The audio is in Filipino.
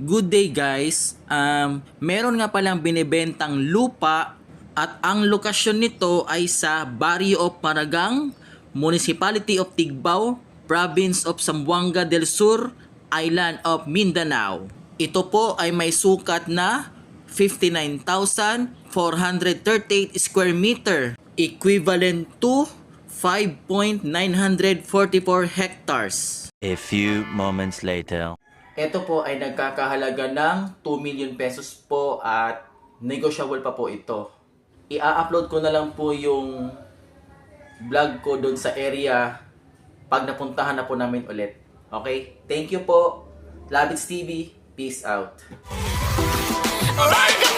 Good day guys. Meron nga palang binibentang lupa at ang lokasyon nito ay sa Barrio of Paragang, Municipality of Tigbao, Province of Zamboanga del Sur, Island of Mindanao. Ito po ay may sukat na 59,438 square meter, equivalent to 5.944 hectares. A few moments later. Ito po ay nagkakahalaga ng 2 million pesos po at negotiable pa po ito. I-upload ko na lang po yung vlog ko doon sa area pag napuntahan na po namin ulit. Okay? Thank you po. Labits TV. Peace out. Alright.